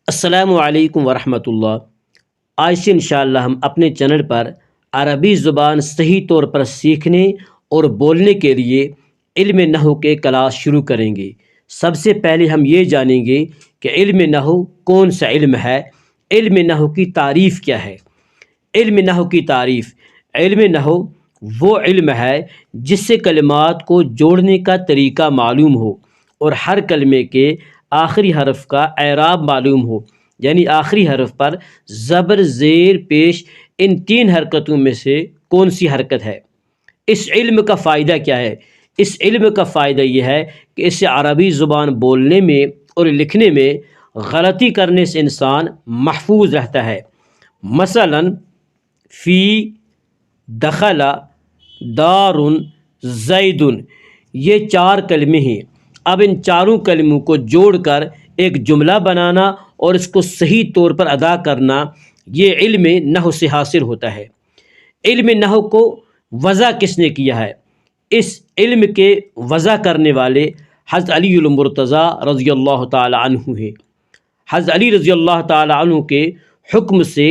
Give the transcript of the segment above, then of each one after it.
السلام علیکم ورحمۃ اللہ۔ آج سے انشاءاللہ ہم اپنے چینل پر عربی زبان صحیح طور پر سیکھنے اور بولنے کے لیے علم نحو کے کلاس شروع کریں گے۔ سب سے پہلے ہم یہ جانیں گے کہ علم نحو کون سا علم ہے، علم نحو کی تعریف کیا ہے۔ علم نحو کی تعریف: علم نحو وہ علم ہے جس سے کلمات کو جوڑنے کا طریقہ معلوم ہو اور ہر کلمے کے آخری حرف کا اعراب معلوم ہو، یعنی آخری حرف پر زبر، زیر، پیش، ان تین حرکتوں میں سے کون سی حرکت ہے۔ اس علم کا فائدہ کیا ہے؟ اس علم کا فائدہ یہ ہے کہ اس سے عربی زبان بولنے میں اور لکھنے میں غلطی کرنے سے انسان محفوظ رہتا ہے۔ مثلاً فی، دخل، دار، زید، یہ چار کلمے ہیں۔ اب ان چاروں کلموں کو جوڑ کر ایک جملہ بنانا اور اس کو صحیح طور پر ادا کرنا، یہ علم نحو سے حاصل ہوتا ہے۔ علم نحو کو وضع کس نے کیا ہے؟ اس علم کے وضع کرنے والے حضرت علی المرتضیٰ رضی اللہ تعالی عنہ ہیں۔ حضرت علی رضی اللہ تعالی عنہ کے حکم سے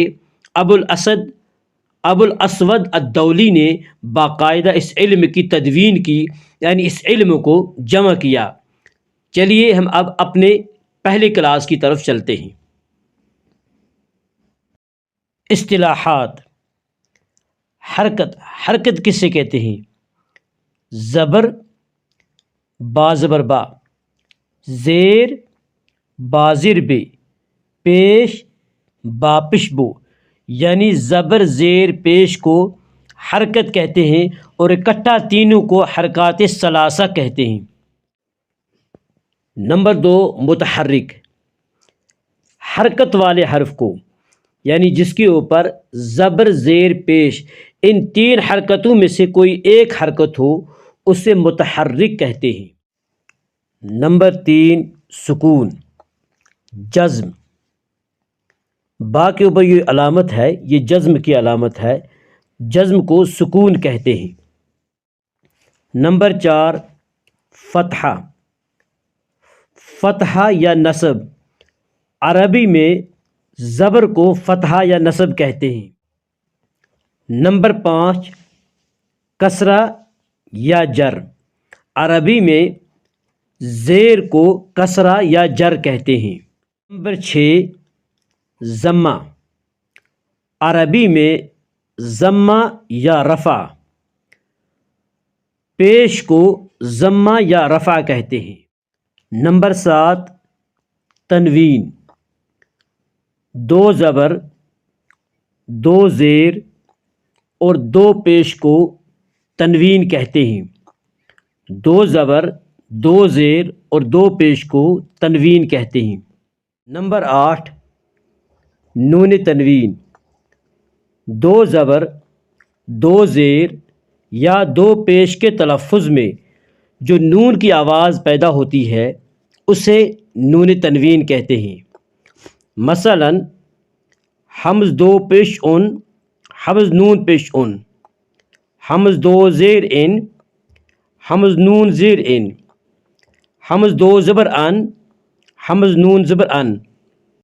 ابو الاسود الدولی نے باقاعدہ اس علم کی تدوین کی، یعنی اس علم کو جمع کیا۔ چلیے ہم اب اپنے پہلے کلاس کی طرف چلتے ہیں۔ اصطلاحات: حرکت کسے کہتے ہیں؟ زبر، با زبر با، زیر، با زیر بے، پیش، با پش بو، یعنی زبر، زیر، پیش کو حرکت کہتے ہیں اور اکٹھا تینوں کو حرکات ثلاثہ کہتے ہیں۔ نمبر 2، متحرک: حرکت والے حرف کو، یعنی جس کے اوپر زبر، زیر، پیش ان تین حرکتوں میں سے کوئی ایک حرکت ہو، اسے متحرک کہتے ہیں۔ نمبر 3، سکون، جزم: با کے اوپر یہ علامت ہے، یہ جزم کی علامت ہے، جزم کو سکون کہتے ہیں۔ نمبر 4، فتحہ، فتحہ یا نصب: عربی میں زبر کو فتحہ یا نصب کہتے ہیں۔ نمبر 5، کسرہ یا جر: عربی میں زیر کو کسرہ یا جر کہتے ہیں۔ نمبر 6، ضمہ: عربی میں ضمہ یا رفع، پیش کو ضمہ یا رفع کہتے ہیں۔ نمبر 7، تنوین: دو زبر، دو زیر اور دو پیش کو تنوین کہتے ہیں۔ دو زبر، دو زیر اور دو پیش کو تنوین کہتے ہیں۔ نمبر 8، نون تنوین: دو زبر، دو زیر یا دو پیش کے تلفظ میں جو نون کی آواز پیدا ہوتی ہے اسے نون تنوین کہتے ہیں۔ مثلاً حمز دو پیش ان، حمز نون پیش ان، حمز دو زیر ان، حمز نون زیر ان، حمز دو زبر ان، حمز نون زبر ان۔